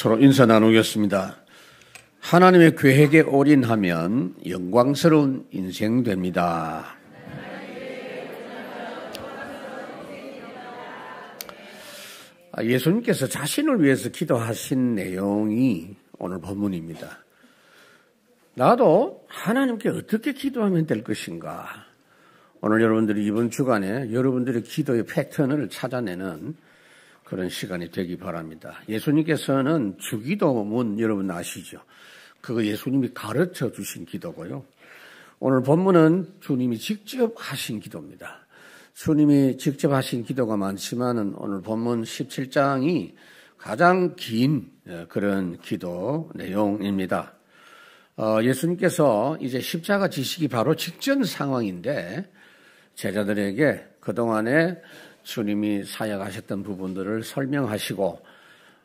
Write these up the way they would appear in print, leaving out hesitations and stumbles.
서로 인사 나누겠습니다. 하나님의 계획에 올인하면 영광스러운 인생 됩니다. 예수님께서 자신을 위해서 기도하신 내용이 오늘 본문입니다. 나도 하나님께 어떻게 기도하면 될 것인가? 오늘 여러분들이 이번 주간에 여러분들의 기도의 패턴을 찾아내는 그런 시간이 되기 바랍니다. 예수님께서는 주기도문 여러분 아시죠? 그거 예수님이 가르쳐 주신 기도고요. 오늘 본문은 주님이 직접 하신 기도입니다. 주님이 직접 하신 기도가 많지만은 오늘 본문 17장이 가장 긴 그런 기도 내용입니다. 예수님께서 이제 십자가 지시기 바로 직전 상황인데 제자들에게 그동안에 주님이 사역하셨던 부분들을 설명하시고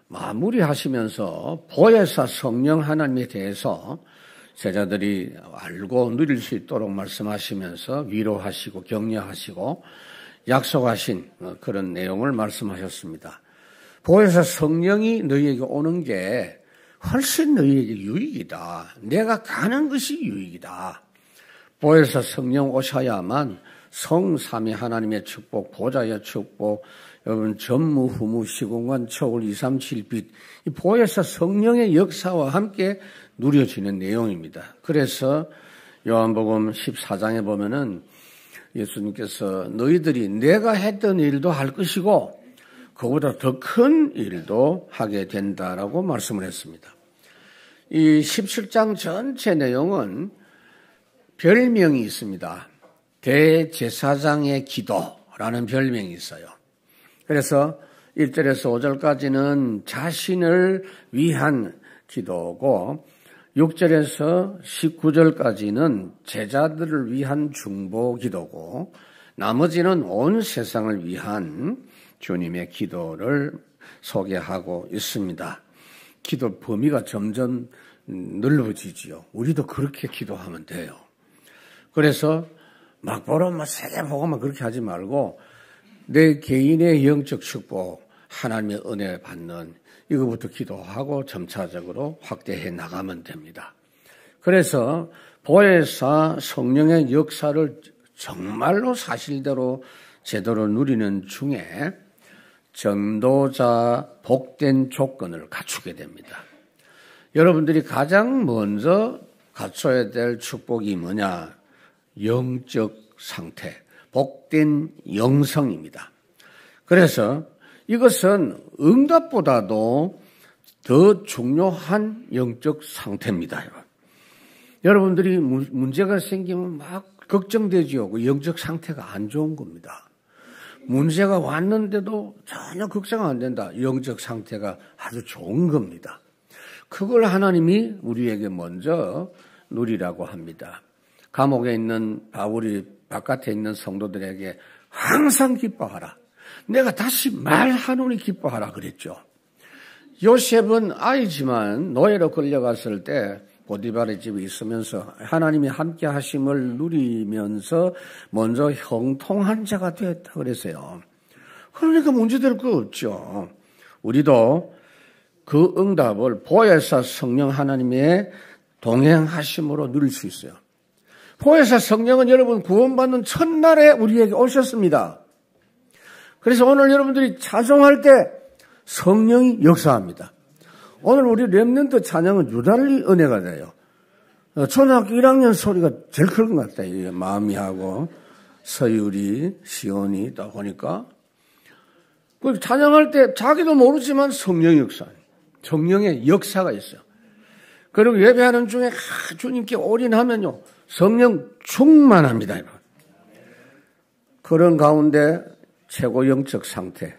마무리하시면서 보혜사 성령 하나님에 대해서 제자들이 알고 누릴 수 있도록 말씀하시면서 위로하시고 격려하시고 약속하신 그런 내용을 말씀하셨습니다. 보혜사 성령이 너희에게 오는 게 훨씬 너희에게 유익이다. 내가 가는 것이 유익이다. 보혜사 성령 오셔야만 성삼위 하나님의 축복, 보좌의 축복, 여러분 전무후무 시공간 초월 237빛 이 보혜사 성령의 역사와 함께 누려지는 내용입니다. 그래서 요한복음 14장에 보면은 예수님께서 너희들이 내가 했던 일도 할 것이고 그보다 더 큰 일도 하게 된다라고 말씀을 했습니다. 이 17장 전체 내용은 별명이 있습니다. 대제사장의 기도라는 별명이 있어요. 그래서 1절에서 5절까지는 자신을 위한 기도고 6절에서 19절까지는 제자들을 위한 중보 기도고 나머지는 온 세상을 위한 주님의 기도를 소개하고 있습니다. 기도 범위가 점점 넓어지지요. 우리도 그렇게 기도하면 돼요. 그래서 막보로 세게 보고만 그렇게 하지 말고 내 개인의 영적 축복, 하나님의 은혜 받는 이거부터 기도하고 점차적으로 확대해 나가면 됩니다. 그래서 보혜사 성령의 역사를 정말로 사실대로 제대로 누리는 중에 전도자 복된 조건을 갖추게 됩니다. 여러분들이 가장 먼저 갖춰야 될 축복이 뭐냐? 영적 상태, 복된 영성입니다. 그래서 이것은 응답보다도 더 중요한 영적 상태입니다. 여러분들이 문제가 생기면 막 걱정되지요. 그 영적 상태가 안 좋은 겁니다. 문제가 왔는데도 전혀 걱정 안 된다. 영적 상태가 아주 좋은 겁니다. 그걸 하나님이 우리에게 먼저 누리라고 합니다. 감옥에 있는 바울이 바깥에 있는 성도들에게 항상 기뻐하라. 내가 다시 말하노니 기뻐하라 그랬죠. 요셉은 아이지만 노예로 끌려갔을 때 보디발의 집에 있으면서 하나님이 함께 하심을 누리면서 먼저 형통한 자가 되었다 그랬어요. 그러니까 문제될 거 없죠. 우리도 그 응답을 보혜사 성령 하나님의 동행하심으로 누릴 수 있어요. 보혜사 성령은 여러분 구원받는 첫날에 우리에게 오셨습니다. 그래서 오늘 여러분들이 찬송할 때 성령이 역사합니다. 오늘 우리 렘넌트 찬양은 유달리 은혜가 돼요. 초등학교 1학년 소리가 제일 큰 것 같아요. 마미하고 서유리, 시온이 다 보니까. 그 찬양할 때 자기도 모르지만 성령의 역사, 성령의 역사가 있어요. 그리고 예배하는 중에 주님께 올인하면요. 성령 충만합니다. 그런 가운데 최고 영적 상태.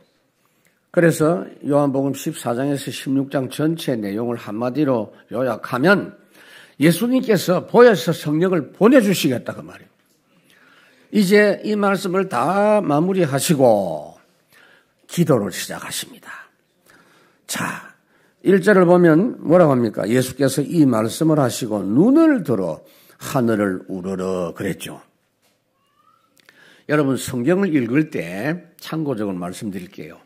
그래서 요한복음 14장에서 16장 전체 내용을 한마디로 요약하면 예수님께서 보혜사 성령을 보내주시겠다 그 말이에요. 이제 이 말씀을 다 마무리하시고 기도를 시작하십니다. 자, 1절을 보면 뭐라고 합니까? 예수께서 이 말씀을 하시고 눈을 들어 하늘을 우러러 그랬죠. 여러분 성경을 읽을 때 참고적으로 말씀드릴게요.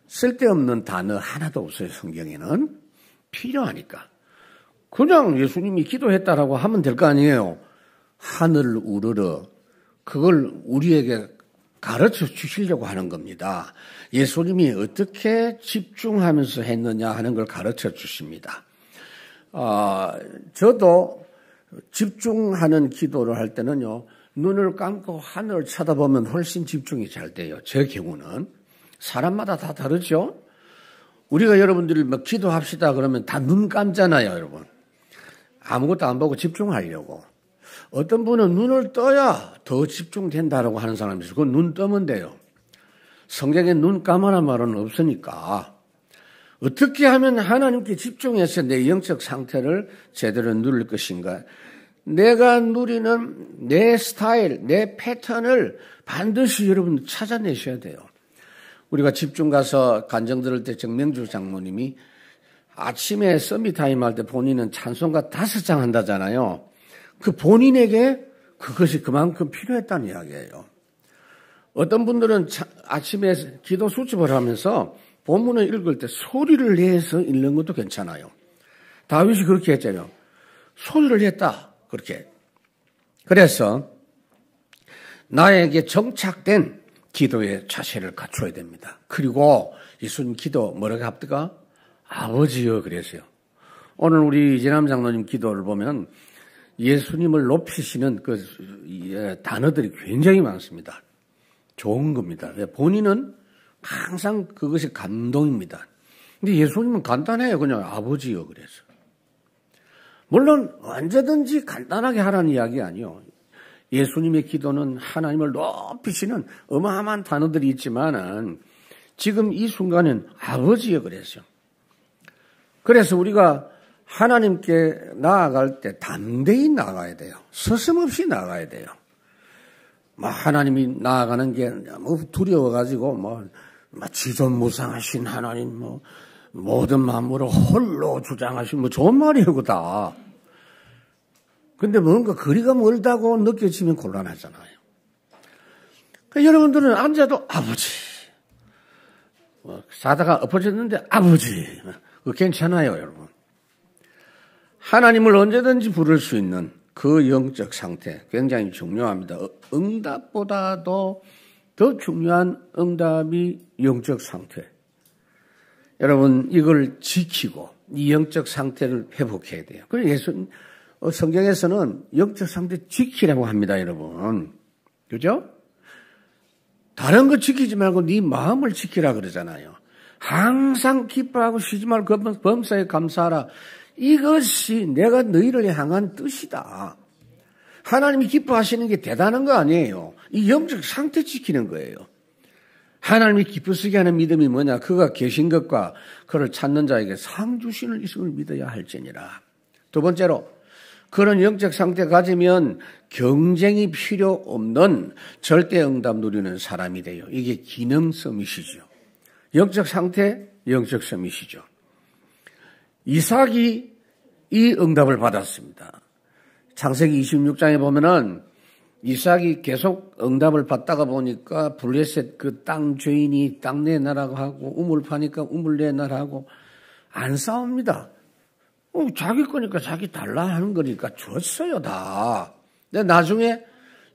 쓸데없는 단어 하나도 없어요. 성경에는. 필요하니까. 그냥 예수님이 기도했다라고 하면 될 거 아니에요. 하늘 우러러 그걸 우리에게 가르쳐 주시려고 하는 겁니다. 예수님이 어떻게 집중하면서 했느냐 하는 걸 가르쳐 주십니다. 저도 집중하는 기도를 할 때는요, 눈을 감고 하늘을 쳐다보면 훨씬 집중이 잘 돼요. 제 경우는. 사람마다 다 다르죠? 우리가 여러분들이 막 기도합시다 그러면 다 눈 감잖아요, 여러분. 아무것도 안 보고 집중하려고. 어떤 분은 눈을 떠야 더 집중된다라고 하는 사람이 있어요. 그건 눈 뜨면 돼요. 성경에 눈 감으란 말은 없으니까. 어떻게 하면 하나님께 집중해서 내 영적 상태를 제대로 누릴 것인가. 내가 누리는 내 스타일, 내 패턴을 반드시 여러분 찾아내셔야 돼요. 우리가 집중 가서 간증 들을 때 정명주 장모님이 아침에 서밋타임 할 때 본인은 찬송가 5장 한다잖아요. 그 본인에게 그것이 그만큼 필요했다는 이야기예요. 어떤 분들은 아침에 기도 수첩을 하면서 본문을 읽을 때 소리를 내서 읽는 것도 괜찮아요. 다윗이 그렇게 했잖아요. 소리를 냈다. 그렇게. 그래서 나에게 정착된 기도의 자세를 갖춰야 됩니다. 그리고 예수님 기도 뭐라고 합니까? 아버지여 그랬어요. 오늘 우리 이재남 장로님 기도를 보면 예수님을 높이시는 그 단어들이 굉장히 많습니다. 좋은 겁니다. 본인은 항상 그것이 감동입니다. 근데 예수님은 간단해요. 그냥 아버지여 그래서. 물론 언제든지 간단하게 하라는 이야기 아니에요. 예수님의 기도는 하나님을 높이시는 어마어마한 단어들이 있지만은 지금 이 순간은 아버지여 그랬어요. 그래서 우리가 하나님께 나아갈 때 담대히 나가야 돼요. 서슴없이 나가야 돼요. 하나님이 나아가는 게 너무 두려워가지고 지존무상하신 하나님 모든 만물을 홀로 주장하신 좋은 말이에요, 그거 다. 근데 뭔가 거리가 멀다고 느껴지면 곤란하잖아요. 그러니까 여러분들은 앉아도 아버지. 자다가 엎어졌는데 아버지. 그거 괜찮아요, 여러분. 하나님을 언제든지 부를 수 있는 그 영적 상태 굉장히 중요합니다. 응답보다도 더 중요한 응답이 영적 상태. 여러분 이걸 지키고 이 영적 상태를 회복해야 돼요. 그래서 성경에서는 영적 상태 지키라고 합니다, 여러분. 그죠? 다른 거 지키지 말고 네 마음을 지키라 그러잖아요. 항상 기뻐하고 쉬지 말고 범사에 감사하라. 이것이 내가 너희를 향한 뜻이다. 하나님이 기뻐하시는 게 대단한 거 아니에요. 이 영적 상태 지키는 거예요. 하나님이 기쁘시게 하는 믿음이 뭐냐? 그가 계신 것과 그를 찾는 자에게 상 주시는 있음을 믿어야 할지니라. 두 번째로 그런 영적 상태 가지면 경쟁이 필요 없는 절대 응답 누리는 사람이 돼요. 이게 기능성이시죠. 영적 상태, 영적 섬이시죠. 이삭이 이 응답을 받았습니다. 창세기 26장에 보면은 이삭이 계속 응답을 받다가 보니까 블레셋 그 땅 죄인이 땅 내놔라고 하고 우물 파니까 우물 내놔라고 안 싸웁니다. 자기 거니까 자기 달라 하는 거니까 줬어요, 다. 근데 나중에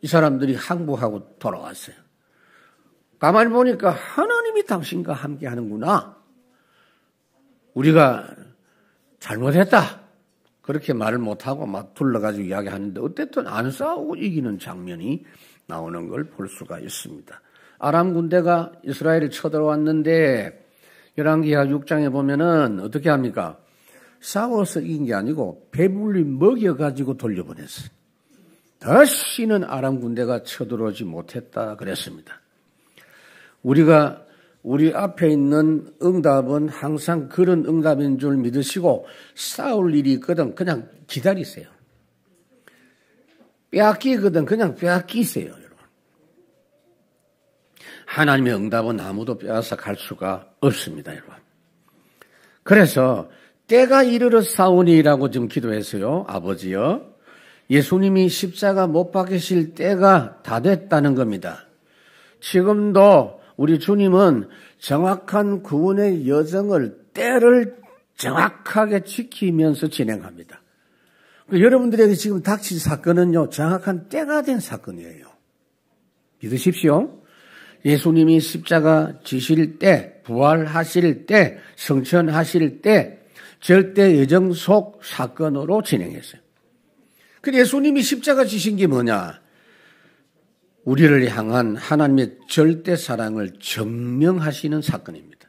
이 사람들이 항복하고 돌아왔어요. 가만히 보니까 하나님이 당신과 함께 하는구나. 우리가 잘못했다. 그렇게 말을 못하고 막 둘러가지고 이야기하는데 어쨌든 안 싸우고 이기는 장면이 나오는 걸 볼 수가 있습니다. 아람 군대가 이스라엘을 쳐들어왔는데 열왕기하 6장에 보면은 어떻게 합니까? 싸워서 이긴 게 아니고 배불리 먹여가지고 돌려보냈어요. 다시는 아람 군대가 쳐들어오지 못했다 그랬습니다. 우리가 우리 앞에 있는 응답은 항상 그런 응답인 줄 믿으시고 싸울 일이 있거든 그냥 기다리세요. 빼앗기거든 그냥 빼앗기세요, 여러분. 하나님의 응답은 아무도 빼앗아 갈 수가 없습니다, 여러분. 그래서 때가 이르러 싸우니라고 지금 기도했어요. 아버지여, 예수님이 십자가 못 박히실 때가 다 됐다는 겁니다. 지금도 우리 주님은 정확한 구원의 여정을 때를 정확하게 지키면서 진행합니다. 여러분들에게 지금 닥친 사건은요, 정확한 때가 된 사건이에요. 믿으십시오. 예수님이 십자가 지실 때, 부활하실 때, 성천하실 때, 절대 예정 속 사건으로 진행했어요. 근데 예수님이 십자가 지신 게 뭐냐? 우리를 향한 하나님의 절대 사랑을 증명하시는 사건입니다.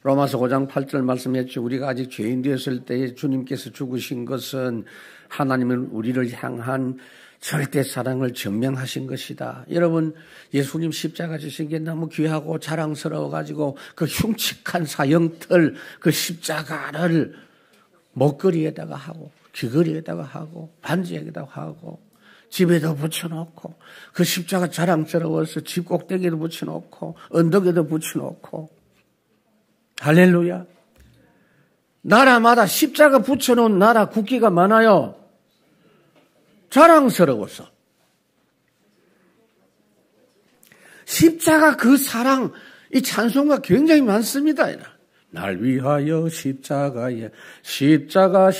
로마서 5장 8절 말씀했죠. 우리가 아직 죄인 되었을 때에 주님께서 죽으신 것은 하나님은 우리를 향한 절대 사랑을 증명하신 것이다. 여러분, 예수님 십자가 지신 게 너무 귀하고 자랑스러워가지고 그 흉측한 사형틀, 그 십자가를 목걸이에다가 하고 귀걸이에다가 하고 반지에다가 하고 집에도 붙여놓고 그 십자가 자랑스러워서 집 꼭대기에도 붙여놓고 언덕에도 붙여놓고 할렐루야. 나라마다 십자가 붙여놓은 나라 국기가 많아요. 자랑스러워서. 십자가 그 사랑, 이 찬송가 굉장히 많습니다. 날 위하여 십자가에 십자가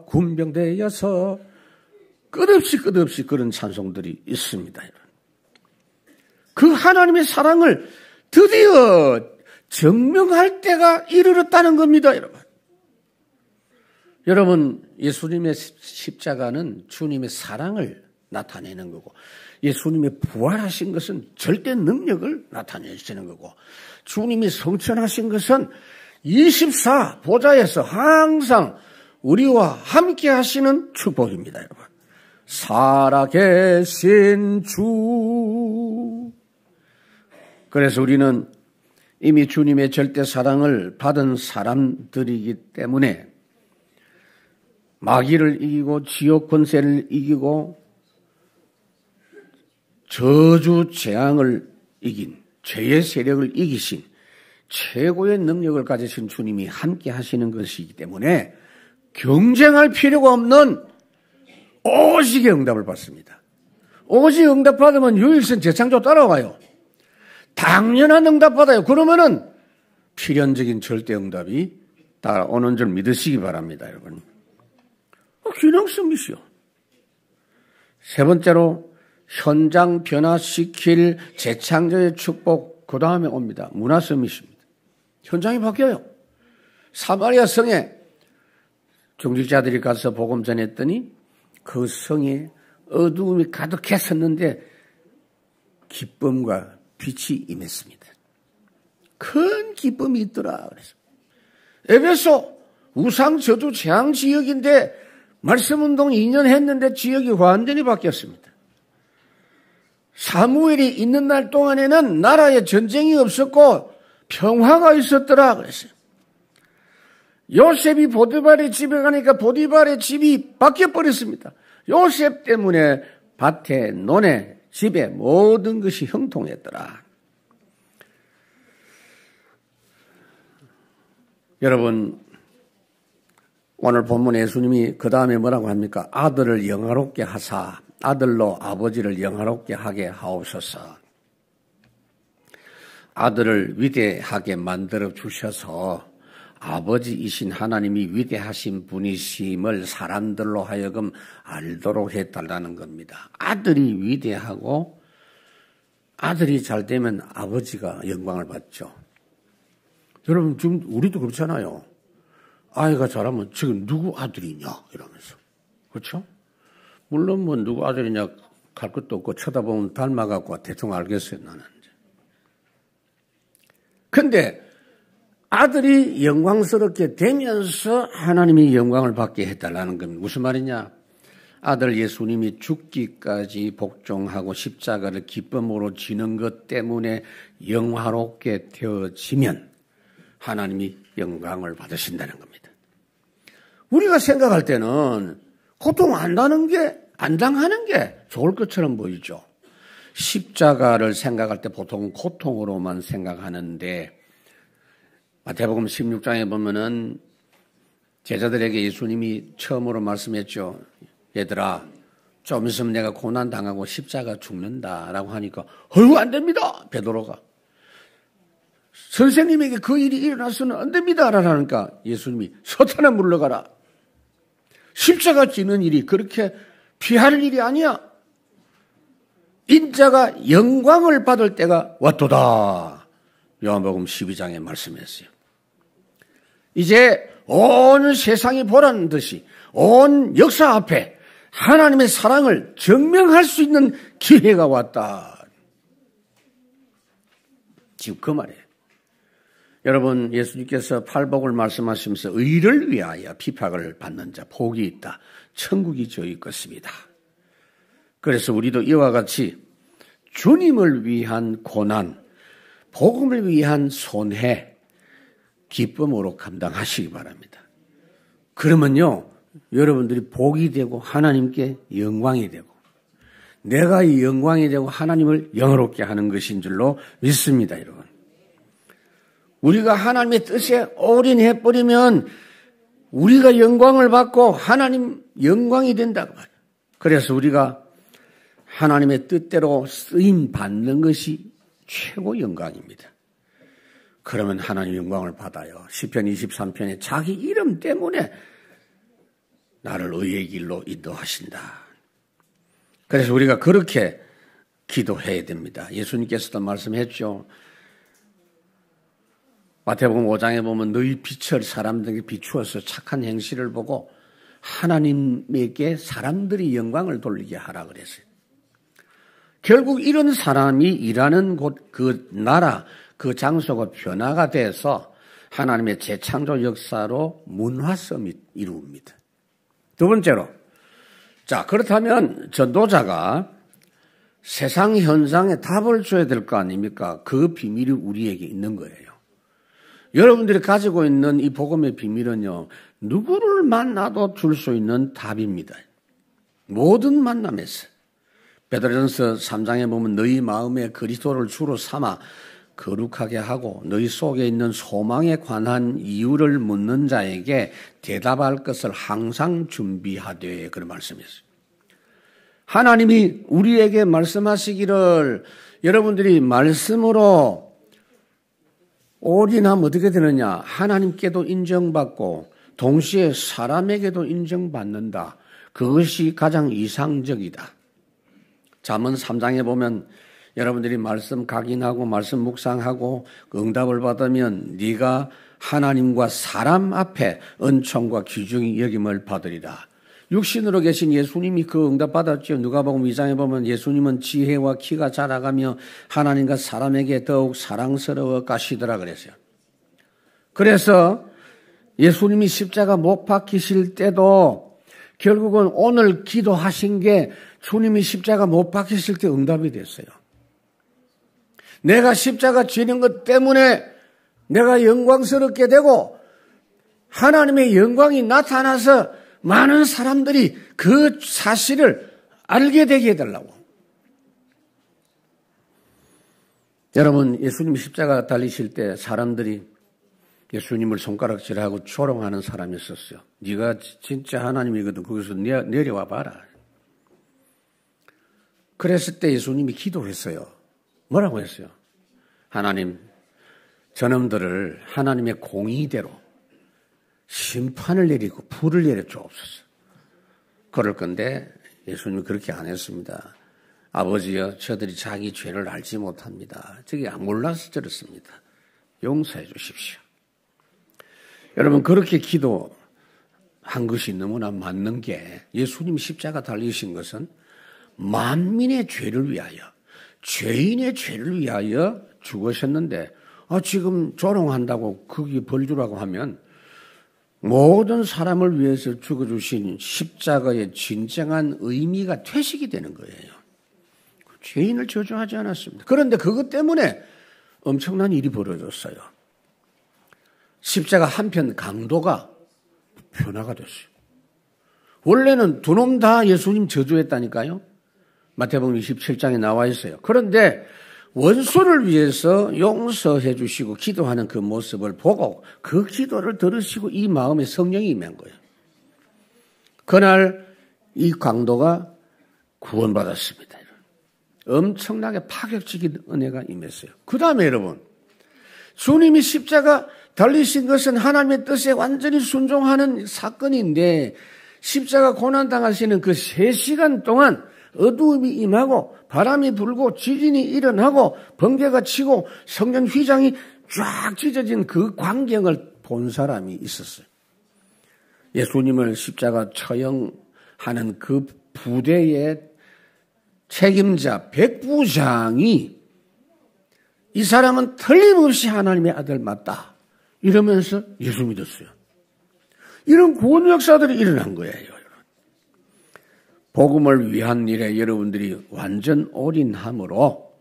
군병되어서 끝없이 그런 찬송들이 있습니다. 그 하나님의 사랑을 드디어 증명할 때가 이르렀다는 겁니다, 여러분. 여러분, 예수님의 십자가는 주님의 사랑을 나타내는 거고, 예수님의 부활하신 것은 절대 능력을 나타내시는 거고, 주님이 성천하신 것은 24 보좌에서 항상 우리와 함께 하시는 축복입니다, 여러분. 살아계신 주. 그래서 우리는 이미 주님의 절대 사랑을 받은 사람들이기 때문에 마귀를 이기고 지옥 권세를 이기고 저주 재앙을 이긴 죄의 세력을 이기신 최고의 능력을 가지신 주님이 함께 하시는 것이기 때문에 경쟁할 필요가 없는 오직의 응답을 받습니다. 오직 응답 받으면 유일성 재창조 따라와요. 당연한 응답 받아요. 그러면은 필연적인 절대 응답이 따라오는 줄 믿으시기 바랍니다, 여러분. 균형성이시요. 세 번째로 현장 변화시킬 재창조의 축복, 그 다음에 옵니다. 문화섬이십니다. 현장이 바뀌어요. 사마리아 성에 중직자들이 가서 복음 전했더니 그 성에 어두움이 가득했었는데 기쁨과 빛이 임했습니다. 큰 기쁨이 있더라. 그래서 에베소 우상 저주 재앙 지역인데 말씀운동 2년 했는데 지역이 완전히 바뀌었습니다. 사무엘이 있는 날 동안에는 나라에 전쟁이 없었고 평화가 있었더라 그랬어요. 요셉이 보디발의 집에 가니까 보디발의 집이 바뀌어버렸습니다. 요셉 때문에 밭에 논에 집에 모든 것이 형통했더라. 여러분, 오늘 본문 예수님이 그 다음에 뭐라고 합니까? 아들을 영화롭게 하사 아들로 아버지를 영화롭게 하게 하옵소서. 아들을 위대하게 만들어 주셔서 아버지이신 하나님이 위대하신 분이심을 사람들로 하여금 알도록 해달라는 겁니다. 아들이 위대하고 아들이 잘 되면 아버지가 영광을 받죠. 여러분, 지금 우리도 그렇잖아요. 아이가 잘하면 지금 누구 아들이냐 이러면서. 그렇죠? 물론 뭐 누구 아들이냐 갈 것도 없고 쳐다보면 닮아갖고 대충 알겠어요, 나는. 근데 아들이 영광스럽게 되면서 하나님이 영광을 받게 해달라는 겁니다. 무슨 말이냐? 아들 예수님이 죽기까지 복종하고 십자가를 기쁨으로 지는 것 때문에 영화롭게 되어지면 하나님이 영광을 받으신다는 겁니다. 우리가 생각할 때는 고통 안 당하는 게 좋을 것처럼 보이죠. 십자가를 생각할 때 보통 고통으로만 생각하는데 마태복음 16장에 보면은 제자들에게 예수님이 처음으로 말씀했죠. 얘들아, 좀 있으면 내가 고난 당하고 십자가 죽는다라고 하니까 어휴 안 됩니다. 베드로가 선생님에게 그 일이 일어나서는 안 됩니다. 라니까 예수님이 사탄아 물러가라. 십자가 지는 일이 그렇게 피할 일이 아니야. 인자가 영광을 받을 때가 왔도다. 요한복음 12장에 말씀했어요. 이제 온 세상이 보라는 듯이 온 역사 앞에 하나님의 사랑을 증명할 수 있는 기회가 왔다. 지금 그 말이에요. 여러분, 예수님께서 팔복을 말씀하시면서 의를 위하여 비박을 받는 자 복이 있다. 천국이 저희 것입니다. 그래서 우리도 이와 같이 주님을 위한 고난, 복음을 위한 손해, 기쁨으로 감당하시기 바랍니다. 그러면요, 여러분들이 복이 되고 하나님께 영광이 되고 내가 이 영광이 되고 하나님을 영화롭게 하는 것인 줄로 믿습니다, 여러분. 우리가 하나님의 뜻에 올인해버리면 우리가 영광을 받고 하나님 영광이 된다고 말이에요. 그래서 우리가 하나님의 뜻대로 쓰임 받는 것이 최고 영광입니다. 그러면 하나님 영광을 받아요. 시편 23편에 자기 이름 때문에 나를 의의 길로 인도하신다. 그래서 우리가 그렇게 기도해야 됩니다. 예수님께서도 말씀했죠. 마태복음 5장에 보면 너희 빛을 사람들에게 비추어서 착한 행실을 보고 하나님에게 사람들이 영광을 돌리게 하라 그랬어요. 결국 이런 사람이 일하는 곳, 그 나라, 그 장소가 변화가 돼서 하나님의 재창조 역사로 문화 서밋 이루옵니다. 두 번째로, 자, 그렇다면 전도자가 세상 현상에 답을 줘야 될 거 아닙니까? 그 비밀이 우리에게 있는 거예요. 여러분들이 가지고 있는 이 복음의 비밀은요, 누구를 만나도 줄 수 있는 답입니다. 모든 만남에서. 베드로전서 3장에 보면 너희 마음에 그리스도를 주로 삼아 거룩하게 하고 너희 속에 있는 소망에 관한 이유를 묻는 자에게 대답할 것을 항상 준비하되 그런 말씀이었어요. 하나님이 우리에게 말씀하시기를 여러분들이 말씀으로 올인하면 어떻게 되느냐? 하나님께도 인정받고 동시에 사람에게도 인정받는다. 그것이 가장 이상적이다. 잠언 3장에 보면 여러분들이 말씀 각인하고 말씀 묵상하고 응답을 받으면 네가 하나님과 사람 앞에 은총과 귀중히 여김을 받으리라. 육신으로 계신 예수님이 그 응답 받았죠. 누가복음 2장에 보면 예수님은 지혜와 키가 자라가며 하나님과 사람에게 더욱 사랑스러워 가시더라 그랬어요. 그래서 예수님이 십자가 못 박히실 때도 결국은 오늘 기도하신 게 주님이 십자가 못 박히실 때 응답이 됐어요. 내가 십자가 지는 것 때문에 내가 영광스럽게 되고 하나님의 영광이 나타나서 많은 사람들이 그 사실을 알게 되게 해달라고. 여러분, 예수님 십자가 달리실 때 사람들이 예수님을 손가락질하고 조롱하는 사람이 있었어요. 네가 진짜 하나님이거든. 거기서 내려와 봐라. 그랬을 때 예수님이 기도했어요. 뭐라고 했어요? 하나님, 저놈들을 하나님의 공의대로 심판을 내리고 불을 내려 주옵소서. 그럴 건데 예수님이 그렇게 안 했습니다. 아버지여, 저들이 자기 죄를 알지 못합니다. 저게 몰라서 저렇습니다. 용서해 주십시오. 여러분, 그렇게 기도한 것이 너무나 맞는 게 예수님 십자가 달리신 것은 만민의 죄를 위하여, 죄인의 죄를 위하여 죽으셨는데 지금 조롱한다고 거기 벌 주라고 하면 모든 사람을 위해서 죽어주신 십자가의 진정한 의미가 퇴식이 되는 거예요. 죄인을 저주하지 않았습니다. 그런데 그것 때문에 엄청난 일이 벌어졌어요. 십자가 한편 강도가 변화가 됐어요. 원래는 두 놈 다 예수님 저주했다니까요. 마태복음 27장에 나와 있어요. 그런데 원수를 위해서 용서해 주시고 기도하는 그 모습을 보고 그 기도를 들으시고 이 마음에 성령이 임한 거예요. 그날 이 강도가 구원받았습니다. 엄청나게 파격적인 은혜가 임했어요. 그 다음에 여러분, 주님이 십자가 달리신 것은 하나님의 뜻에 완전히 순종하는 사건인데 십자가 고난당하시는 그 3시간 동안 어두움이 임하고 바람이 불고 지진이 일어나고 번개가 치고 성전 휘장이 쫙 찢어진 그 광경을 본 사람이 있었어요. 예수님을 십자가 처형하는 그 부대의 책임자 백부장이 이 사람은 틀림없이 하나님의 아들 맞다 이러면서 예수 믿었어요. 이런 구원 역사들이 일어난 거예요. 복음을 위한 일에 여러분들이 완전 올인함으로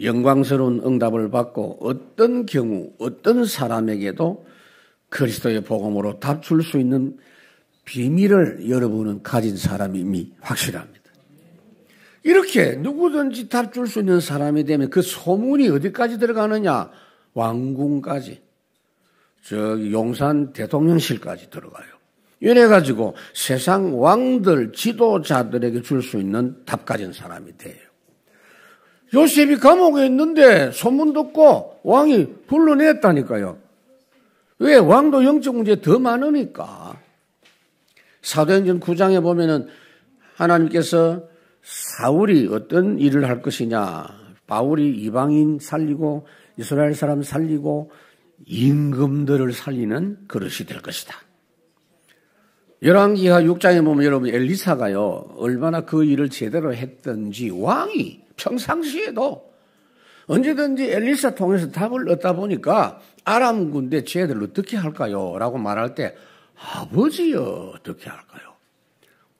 영광스러운 응답을 받고 어떤 경우 어떤 사람에게도 그리스도의 복음으로 답 줄 수 있는 비밀을 여러분은 가진 사람임이 확실합니다. 이렇게 누구든지 답 줄 수 있는 사람이 되면 그 소문이 어디까지 들어가느냐? 왕궁까지, 저기 용산 대통령실까지 들어가요. 이래가지고 세상 왕들, 지도자들에게 줄 수 있는 답 가진 사람이 돼요. 요셉이 감옥에 있는데 소문 듣고 왕이 불러냈다니까요. 왜? 왕도 영적 문제 더 많으니까. 사도행전 9장에 보면은 하나님께서 사울이 어떤 일을 할 것이냐. 바울이 이방인 살리고 이스라엘 사람 살리고 임금들을 살리는 그릇이 될 것이다. 열왕기하 6장에 보면 여러분 엘리사가요 얼마나 그 일을 제대로 했던지 왕이 평상시에도 언제든지 엘리사 통해서 답을 얻다 보니까 아람 군대 쟤들 어떻게 할까요? 라고 말할 때 아버지여 어떻게 할까요?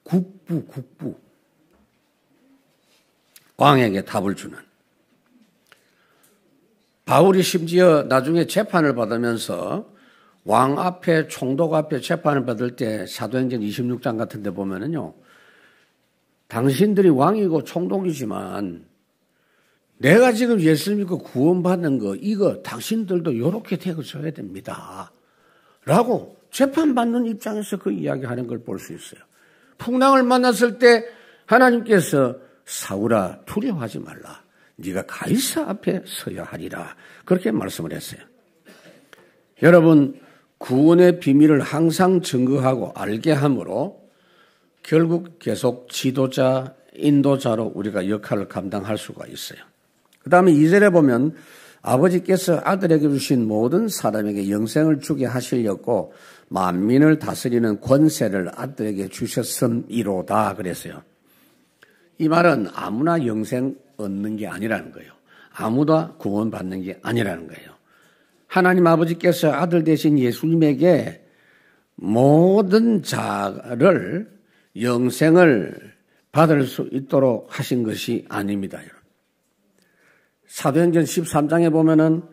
국부 왕에게 답을 주는. 바울이 심지어 나중에 재판을 받으면서 왕 앞에 총독 앞에 재판을 받을 때 사도행전 26장 같은 데 보면은요 당신들이 왕이고 총독이지만 내가 지금 예수 믿고 구원받는 거 이거 당신들도 이렇게 되어줘야 됩니다 라고 재판받는 입장에서 그 이야기하는 걸 볼 수 있어요. 풍랑을 만났을 때 하나님께서 사울아 두려워하지 말라. 네가 가이사 앞에 서야 하리라. 그렇게 말씀을 했어요. 여러분 구원의 비밀을 항상 증거하고 알게 함으로 결국 계속 지도자, 인도자로 우리가 역할을 감당할 수가 있어요. 그 다음에 2절에 보면 아버지께서 아들에게 주신 모든 사람에게 영생을 주게 하시려고 만민을 다스리는 권세를 아들에게 주셨음이로다 그랬어요. 이 말은 아무나 영생 얻는 게 아니라는 거예요. 아무도 구원받는 게 아니라는 거예요. 하나님 아버지께서 아들 대신 예수님에게 모든 자를 영생을 받을 수 있도록 하신 것이 아닙니다. 사도행전 13장에 보면은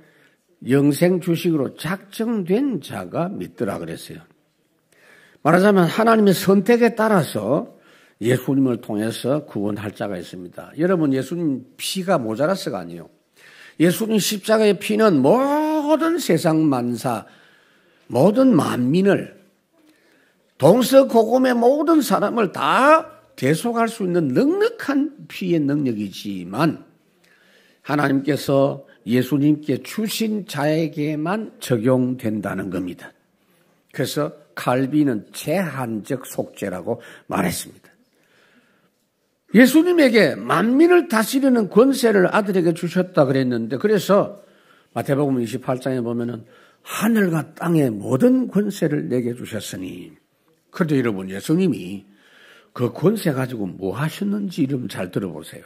영생 주식으로 작정된 자가 믿더라 그랬어요. 말하자면 하나님의 선택에 따라서 예수님을 통해서 구원할 자가 있습니다. 여러분 예수님 피가 모자라서가 아니에요. 예수님 십자가의 피는 모든 세상 만사, 모든 만민을 동서고금의 모든 사람을 다 대속할 수 있는 넉넉한 피의 능력이지만 하나님께서 예수님께 주신 자에게만 적용된다는 겁니다. 그래서 칼빈은 제한적 속죄라고 말했습니다. 예수님에게 만민을 다스리는 권세를 아들에게 주셨다 그랬는데 그래서 마태복음 28장에 보면은 하늘과 땅의 모든 권세를 내게 주셨으니 그런데 여러분 예수님이 그 권세 가지고 뭐 하셨는지 여러분 잘 들어보세요.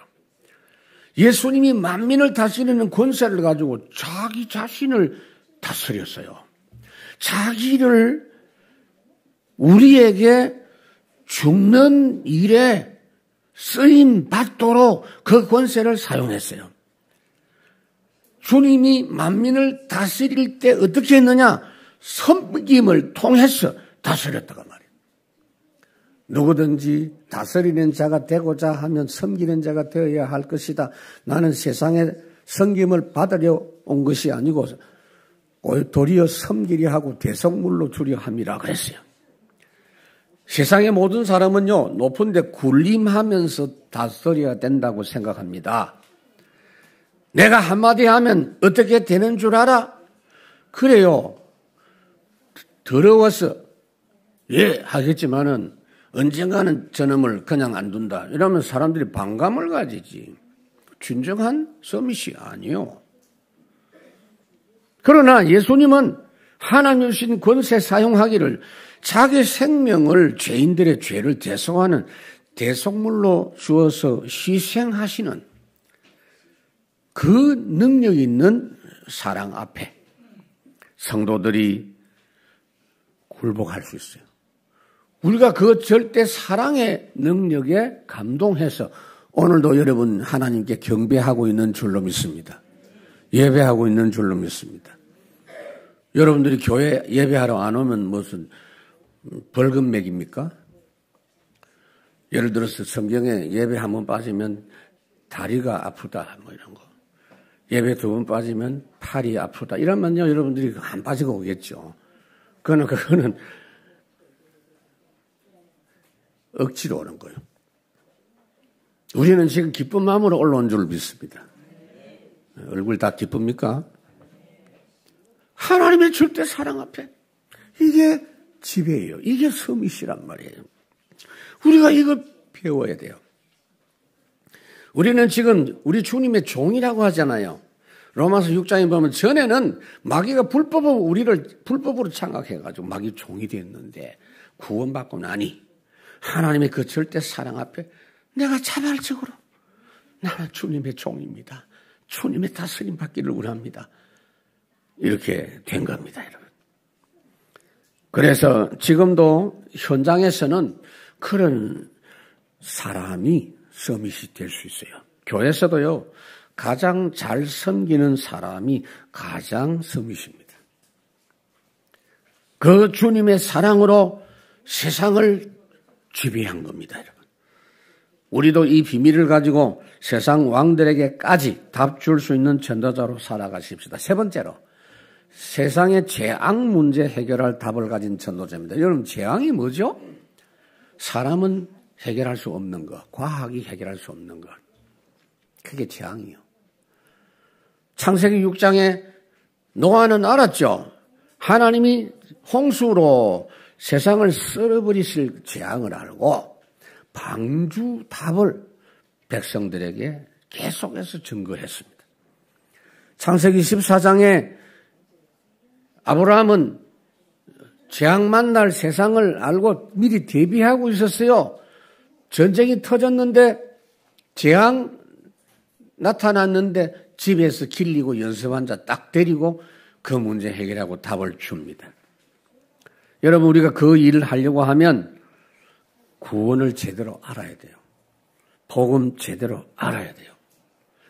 예수님이 만민을 다스리는 권세를 가지고 자기 자신을 다스렸어요. 자기를 우리에게 죽는 일에 쓰임 받도록 그 권세를 사용했어요. 주님이 만민을 다스릴 때 어떻게 했느냐? 섬김을 통해서 다스렸다가 말이에요. 누구든지 다스리는 자가 되고자 하면 섬기는 자가 되어야 할 것이다. 나는 세상에 섬김을 받으려 온 것이 아니고 도리어 섬기려 하고 대성물로 주려 함이라 그랬어요. 세상의 모든 사람은요, 높은 데 군림하면서 다스려야 된다고 생각합니다. 내가 한마디 하면 어떻게 되는 줄 알아? 그래요. 더러워서 예 하겠지만은 언젠가는 저놈을 그냥 안 둔다. 이러면 사람들이 반감을 가지지. 진정한 서밋이 아니요. 그러나 예수님은 하나님 주신 권세 사용하기를 자기 생명을 죄인들의 죄를 대속하는 대속물로 주어서 희생하시는 그 능력 있는 사랑 앞에 성도들이 굴복할 수 있어요. 우리가 그 절대 사랑의 능력에 감동해서 오늘도 여러분 하나님께 경배하고 있는 줄로 믿습니다. 예배하고 있는 줄로 믿습니다. 여러분들이 교회 예배하러 안 오면 무슨 벌금 매깁니까? 예를 들어서 성경에 예배 한 번 빠지면 다리가 아프다 뭐 이런 거. 예배 두 번 빠지면 팔이 아프다. 이러면요 여러분들이 안 빠지고 오겠죠. 그거는 억지로 오는 거예요. 우리는 지금 기쁜 마음으로 올라온 줄 믿습니다. 얼굴 다 기쁩니까? 하나님의 절대 사랑 앞에 이게 지배예요. 이게 서밋이란 말이에요. 우리가 이걸 배워야 돼요. 우리는 지금 우리 주님의 종이라고 하잖아요. 로마서 6장에 보면 전에는 마귀가 우리를 불법으로 장악해가지고 마귀 종이 됐는데 구원받고 나니 하나님의 그 절대 사랑 앞에 내가 자발적으로 나는 주님의 종입니다. 주님의 다스림 받기를 원합니다. 이렇게 된 겁니다, 여러분. 그래서 지금도 현장에서는 그런 사람이 서밋이 될 수 있어요. 교회에서도요, 가장 잘 섬기는 사람이 가장 서밋입니다. 그 주님의 사랑으로 세상을 지배한 겁니다, 여러분. 우리도 이 비밀을 가지고 세상 왕들에게까지 답 줄 수 있는 전도자로 살아가십시다. 세 번째로, 세상의 재앙 문제 해결할 답을 가진 전도자입니다. 여러분, 재앙이 뭐죠? 사람은 해결할 수 없는 것, 과학이 해결할 수 없는 것. 그게 재앙이요. 창세기 6장에 노아는 알았죠. 하나님이 홍수로 세상을 썰어버리실 재앙을 알고 방주 답을 백성들에게 계속해서 증거했습니다. 창세기 14장에 아브라함은 재앙 만날 세상을 알고 미리 대비하고 있었어요. 전쟁이 터졌는데 재앙 나타났는데 집에서 길리고 연습한 자 딱 데리고 그 문제 해결하고 답을 줍니다. 여러분, 우리가 그 일을 하려고 하면 구원을 제대로 알아야 돼요. 복음 제대로 알아야 돼요.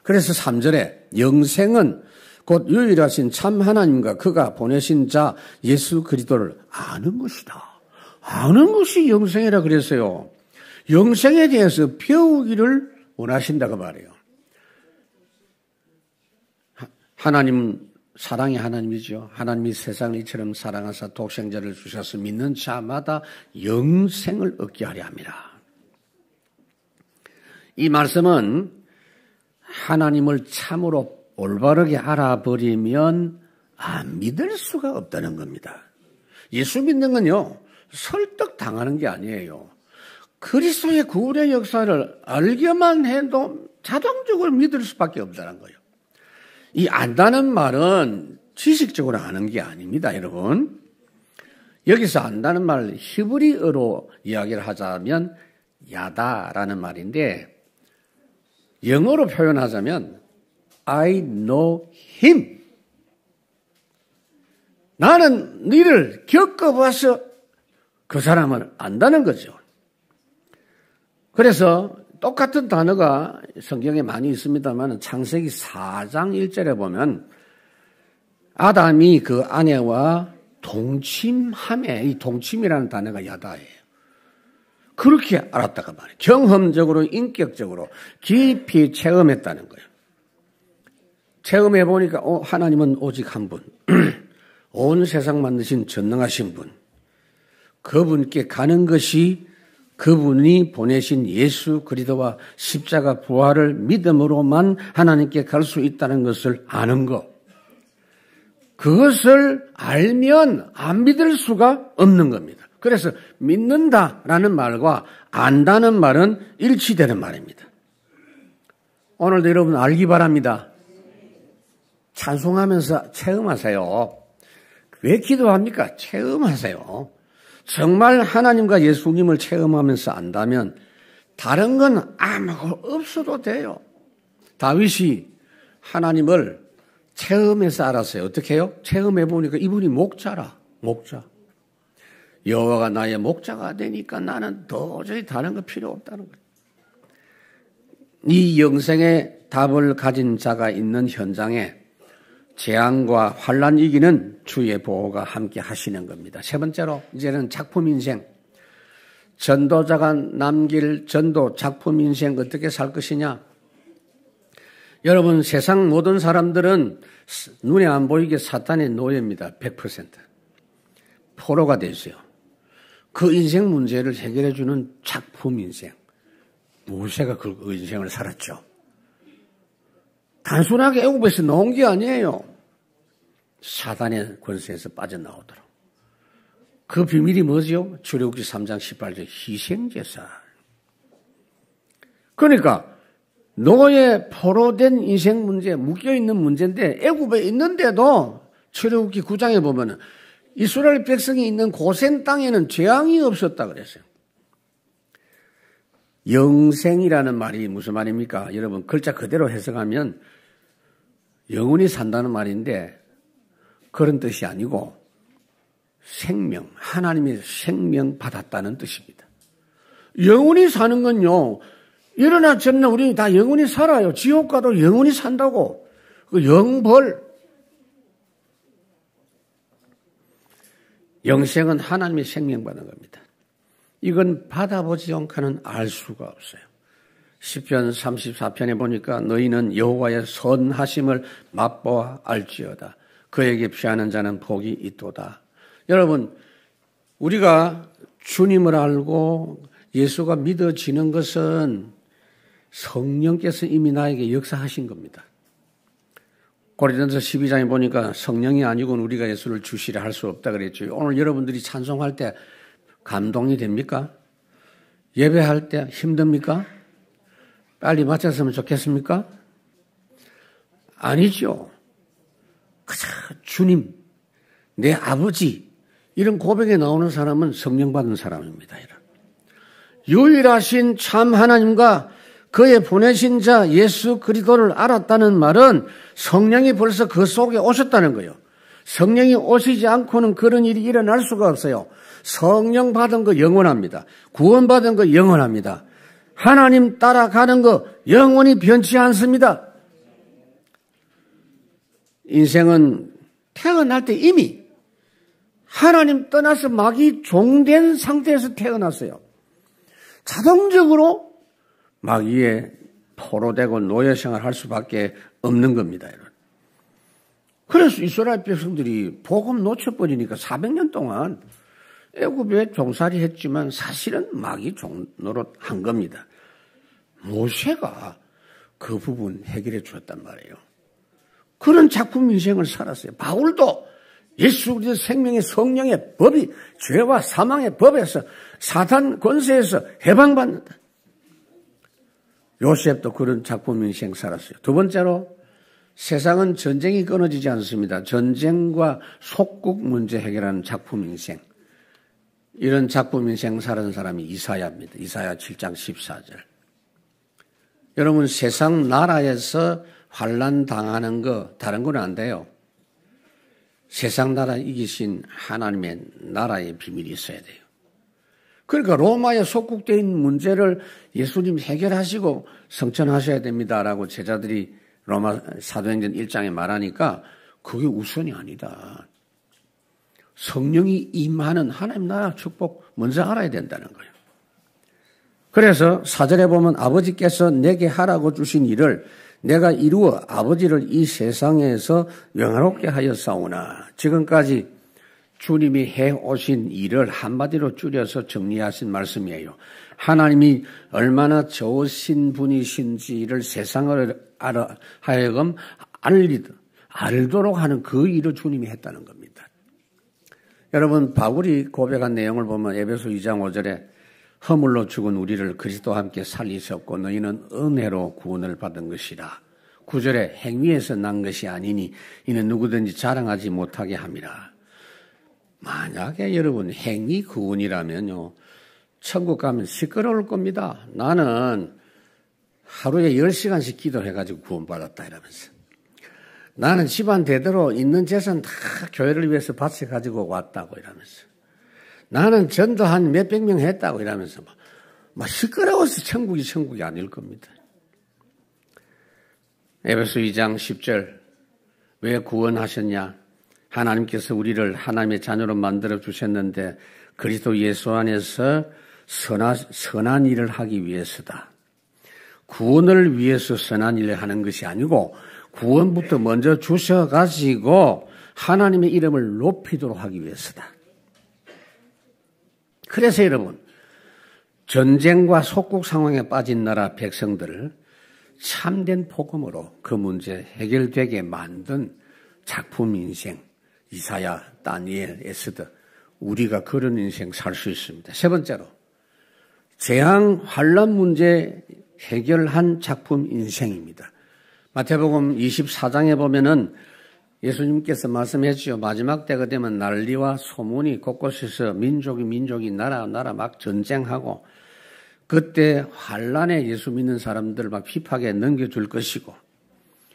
그래서 3절에 영생은 곧 유일하신 참 하나님과 그가 보내신 자 예수 그리스도를 아는 것이다. 아는 것이 영생이라 그랬어요. 영생에 대해서 배우기를 원하신다고 말해요. 하나님은 사랑의 하나님이죠. 하나님이 세상을 이처럼 사랑하사 독생자를 주셔서 믿는 자마다 영생을 얻게 하려 함이라. 이 말씀은 하나님을 참으로 올바르게 알아버리면 안 믿을 수가 없다는 겁니다. 예수 믿는 건요, 설득당하는 게 아니에요. 그리스도의 구원의 역사를 알기만 해도 자동적으로 믿을 수밖에 없다는 거예요. 이 안다는 말은 지식적으로 아는 게 아닙니다, 여러분. 여기서 안다는 말, 히브리어로 이야기를 하자면 야다라는 말인데, 영어로 표현하자면 I know him. 나는 너를 겪어봐서 그 사람을 안다는 거죠. 그래서 똑같은 단어가 성경에 많이 있습니다만 창세기 4장 1절에 보면 아담이 그 아내와 동침함에, 이 동침이라는 단어가 야다예요. 그렇게 알았다가 말이에요. 경험적으로, 인격적으로 깊이 체험했다는 거예요. 체험해 보니까 하나님은 오직 한 분, 온 세상 만드신 전능하신 분, 그분께 가는 것이 그분이 보내신 예수 그리스도와 십자가 부활을 믿음으로만 하나님께 갈 수 있다는 것을 아는 것. 그것을 알면 안 믿을 수가 없는 겁니다. 그래서 믿는다라는 말과 안다는 말은 일치되는 말입니다. 오늘도 여러분 알기 바랍니다. 찬송하면서 체험하세요. 왜 기도합니까? 체험하세요. 정말 하나님과 예수님을 체험하면서 안다면 다른 건 아무것도 없어도 돼요. 다윗이 하나님을 체험해서 알았어요. 어떻게 해요? 체험해 보니까 이분이 목자라. 목자. 여호와가 나의 목자가 되니까 나는 도저히 다른 거 필요 없다는 거예요. 이 영생의 답을 가진 자가 있는 현장에 재앙과 환난 이기는 주의 보호가 함께 하시는 겁니다. 세 번째로 이제는 작품 인생. 전도자가 남길 전도 작품 인생 어떻게 살 것이냐? 여러분 세상 모든 사람들은 눈에 안 보이게 사탄의 노예입니다. 100%. 포로가 되세요. 그 인생 문제를 해결해 주는 작품 인생. 모세가 그 인생을 살았죠. 단순하게 애굽에서 나온 게 아니에요. 사단의 권세에서 빠져나오도록. 그 비밀이 뭐죠? 출애굽기 3장 18절 희생제사. 그러니까 노예 포로된 인생 문제, 묶여있는 문제인데 애굽에 있는데도 출애굽기 9장에 보면은 이스라엘 백성이 있는 고센 땅에는 재앙이 없었다 그랬어요. 영생이라는 말이 무슨 말입니까? 여러분 글자 그대로 해석하면 영원히 산다는 말인데 그런 뜻이 아니고 생명, 하나님이 생명 받았다는 뜻입니다. 영원히 사는 건요. 일어나 저러나 우리 다 영원히 살아요. 지옥 가도 영원히 산다고. 그 영벌. 영생은 하나님이 생명 받는 겁니다. 이건 받아보지 않고는 알 수가 없어요. 시편 34편에 보니까 너희는 여호와의 선하심을 맛보아 알지어다. 그에게 피하는 자는 복이 있도다. 여러분 우리가 주님을 알고 예수가 믿어지는 것은 성령께서 이미 나에게 역사하신 겁니다. 고린도서 12장에 보니까 성령이 아니고는 우리가 예수를 주시라 할 수 없다 그랬죠. 오늘 여러분들이 찬송할 때 감동이 됩니까? 예배할 때 힘듭니까? 빨리 마쳤으면 좋겠습니까? 아니죠. 그저 주님, 내 아버지 이런 고백에 나오는 사람은 성령 받은 사람입니다. 유일하신 참 하나님과 그의 보내신 자 예수 그리스도를 알았다는 말은 성령이 벌써 그 속에 오셨다는 거예요. 성령이 오시지 않고는 그런 일이 일어날 수가 없어요. 성령 받은 거 영원합니다. 구원받은 거 영원합니다. 하나님 따라가는 거 영원히 변치 않습니다. 인생은 태어날 때 이미 하나님 떠나서 마귀 종된 상태에서 태어났어요. 자동적으로 마귀의 포로되고 노예생활을 할 수밖에 없는 겁니다. 그래서 이스라엘 백성들이 복음 놓쳐버리니까 400년 동안 애굽에 종살이 했지만 사실은 마귀 종노릇 한 겁니다. 모세가 그 부분 해결해 주었단 말이에요. 그런 작품 인생을 살았어요. 바울도 예수 그리스도 생명의 성령의 법이 죄와 사망의 법에서 사탄 권세에서 해방받는다. 요셉도 그런 작품 인생 살았어요. 두 번째로 세상은 전쟁이 끊어지지 않습니다. 전쟁과 속국 문제 해결하는 작품 인생. 이런 작품 인생 사는 사람이 이사야입니다. 이사야 7장 14절. 여러분 세상 나라에서 환난 당하는 거 다른 건 안 돼요. 세상 나라 이기신 하나님의 나라의 비밀이 있어야 돼요. 그러니까 로마에 속국된 문제를 예수님 해결하시고 성천하셔야 됩니다라고 제자들이 로마 사도행전 1장에 말하니까 그게 우선이 아니다. 성령이 임하는 하나님 나라 축복 먼저 알아야 된다는 거예요. 그래서 4절에 보면 아버지께서 내게 하라고 주신 일을 내가 이루어 아버지를 이 세상에서 영화롭게 하였사오나 지금까지 주님이 해오신 일을 한마디로 줄여서 정리하신 말씀이에요. 하나님이 얼마나 좋으신 분이신지를 세상을 하여금 알도록 하는 그 일을 주님이 했다는 겁니다. 여러분, 바울이 고백한 내용을 보면 에베소 2장 5절에 허물로 죽은 우리를 그리스도와 함께 살리셨고 너희는 은혜로 구원을 받은 것이라. 9절에 행위에서 난 것이 아니니 이는 누구든지 자랑하지 못하게 함이라. 만약에 여러분 행위 구원이라면요, 천국 가면 시끄러울 겁니다. 나는 하루에 10시간씩 기도해가지고 구원받았다 이러면서. 나는 집안 대대로 있는 재산 다 교회를 위해서 바쳐가지고 왔다고 이러면서. 나는 전도 한 몇백 명 했다고 이러면서 막 시끄러워서 천국이 아닐 겁니다. 에베소 2장 10절 왜 구원하셨냐? 하나님께서 우리를 하나님의 자녀로 만들어 주셨는데 그리스도 예수 안에서 선한 일을 하기 위해서다. 구원을 위해서 선한 일을 하는 것이 아니고 구원부터 먼저 주셔가지고 하나님의 이름을 높이도록 하기 위해서다. 그래서 여러분, 전쟁과 속국 상황에 빠진 나라 백성들을 참된 복음으로 그 문제 해결되게 만든 작품 인생, 이사야, 다니엘, 에스더, 우리가 그런 인생 살 수 있습니다. 세 번째로, 재앙, 환란 문제 해결한 작품 인생입니다. 마태복음 24장에 보면은 예수님께서 말씀하시죠. 마지막 때가 되면 난리와 소문이 곳곳에서 민족이 나라 막 전쟁하고 그때 환란에 예수 믿는 사람들 막 핍하게 넘겨줄 것이고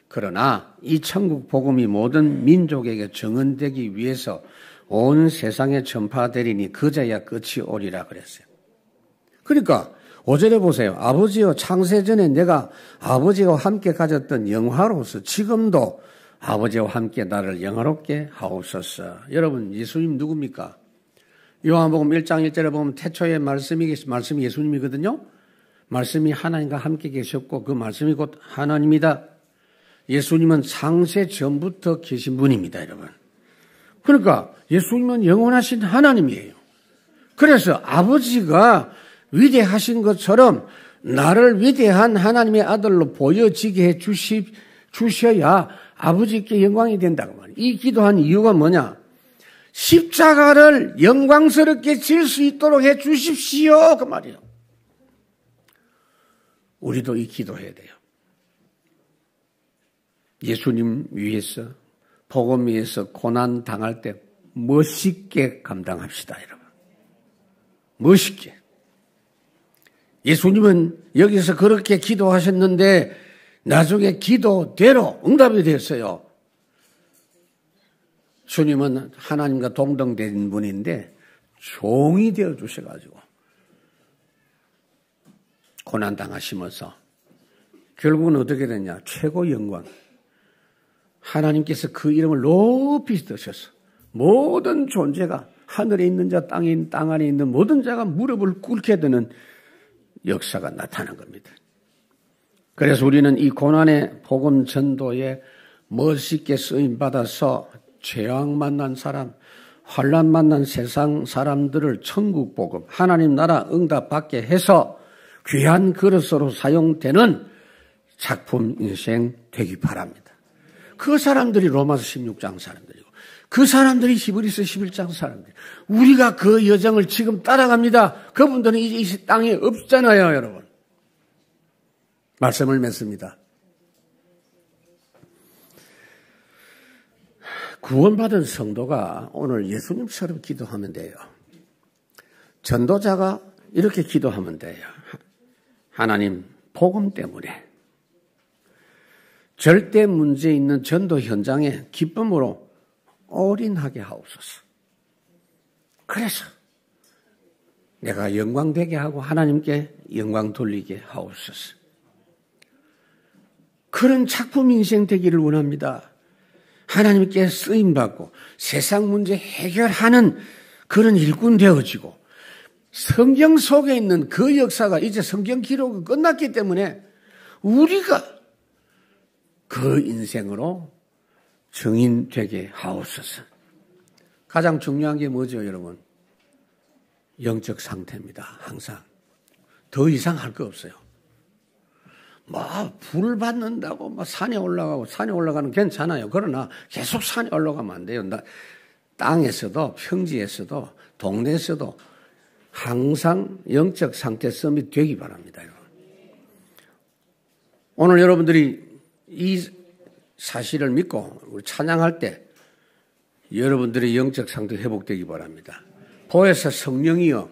그러나 이 천국 복음이 모든 민족에게 정언되기 위해서 온 세상에 전파되리니 그제야 끝이 오리라 그랬어요. 그러니까 5절에 보세요. 아버지여 창세전에 내가 아버지와 함께 가졌던 영화로서 지금도 아버지와 함께 나를 영화롭게 하옵소서. 여러분, 예수님 누굽니까? 요한복음 1장 1절에 보면 태초에 말씀이 예수님이거든요. 말씀이 하나님과 함께 계셨고 그 말씀이 곧 하나님이다. 예수님은 창세 전부터 계신 분입니다, 여러분. 그러니까 예수님은 영원하신 하나님이에요. 그래서 아버지가 위대하신 것처럼 나를 위대한 하나님의 아들로 보여지게 해 주셔야 아버지께 영광이 된다고 말이에요. 이 기도한 이유가 뭐냐? 십자가를 영광스럽게 질 수 있도록 해 주십시오. 그 말이에요. 우리도 이 기도해야 돼요. 예수님 위해서, 복음 위해서 고난 당할 때 멋있게 감당합시다, 여러분. 멋있게. 예수님은 여기서 그렇게 기도하셨는데 나중에 기도대로 응답이 됐어요. 주님은 하나님과 동등된 분인데 종이 되어 주셔가지고 고난당하시면서 결국은 어떻게 됐냐? 최고 영광. 하나님께서 그 이름을 높이 드셔서 모든 존재가 하늘에 있는 자, 땅 안에 있는 모든 자가 무릎을 꿇게 되는 역사가 나타난 겁니다. 그래서 우리는 이 고난의 복음 전도에 멋있게 쓰임 받아서 재앙 만난 사람, 환란 만난 세상 사람들을 천국 복음, 하나님 나라 응답 받게 해서 귀한 그릇으로 사용되는 작품 인생 되기 바랍니다. 그 사람들이 로마서 16장 사람들이고 그 사람들이 히브리서 11장 사람들. 우리가 그 여정을 지금 따라갑니다. 그분들은 이제 이 땅에 없잖아요, 여러분. 말씀을 맺습니다. 구원받은 성도가 오늘 예수님처럼 기도하면 돼요. 전도자가 이렇게 기도하면 돼요. 하나님, 복음 때문에 절대 문제 있는 전도 현장에 기쁨으로 올인하게 하옵소서. 그래서 내가 영광되게 하고 하나님께 영광 돌리게 하옵소서. 그런 작품 인생 되기를 원합니다. 하나님께 쓰임받고 세상 문제 해결하는 그런 일꾼 되어지고 성경 속에 있는 그 역사가 이제 성경 기록은 끝났기 때문에 우리가 그 인생으로 증인되게 하옵소서. 가장 중요한 게 뭐죠, 여러분? 영적 상태입니다. 항상. 더 이상 할 거 없어요. 불 받는다고 산에 올라가는 괜찮아요. 그러나 계속 산에 올라가면 안 돼요. 땅에서도 평지에서도 동네에서도 항상 영적 상태 서밋 되기 바랍니다. 오늘 여러분들이 이 사실을 믿고 우리 찬양할 때 여러분들의 영적 상태 회복되기 바랍니다. 보혜사 성령이여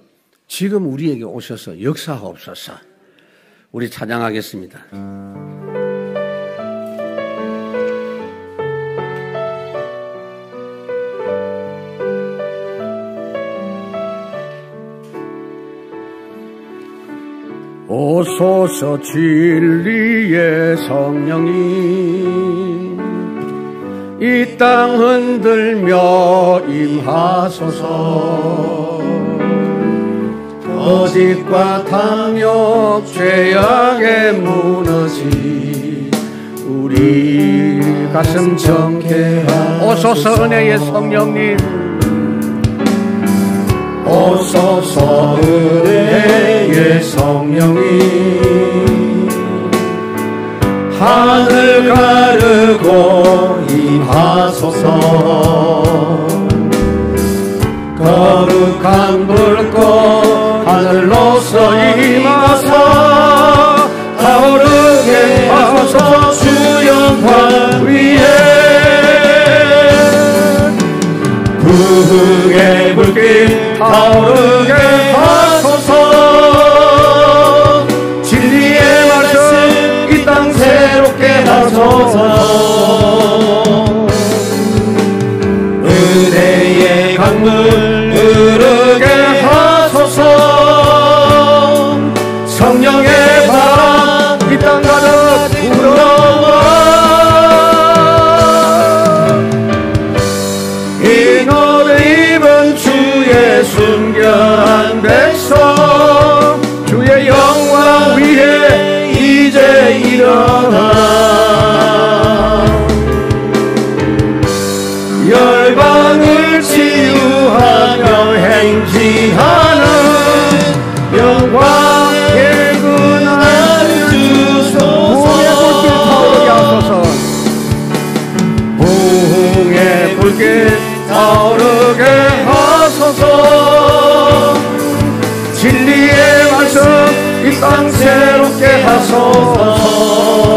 지금 우리에게 오셔서 역사하옵소서. 우리 찬양하겠습니다. 오소서 진리의 성령이 이 땅 흔들며 임하소서. 거짓과 탐욕 죄악에 무너지 우리 가슴 정케하소서. 오소서 은혜의 성령님 오소서 은혜의 성령이 하늘 가르고 임하소서. 거룩한 불꽃 하늘로서 임하사 타오르게 하소서. 주 영광 위에 부흥의 불빛 타오르게 하소서. 진리의 말씀 이 땅 새롭게 하소서. 은혜의 강물 흐르게 하소서. 성령의 바람 이 땅 가득 불어와 이 노래 입은 주의 순결한 백성 주의 영광 위에 이제 일어나 열방을 치유하며 행진하는 영광의 그날을 주소서. 부흥의 불길 타오르게 하소서. 진리의 말씀 이 땅 새롭게 하소서.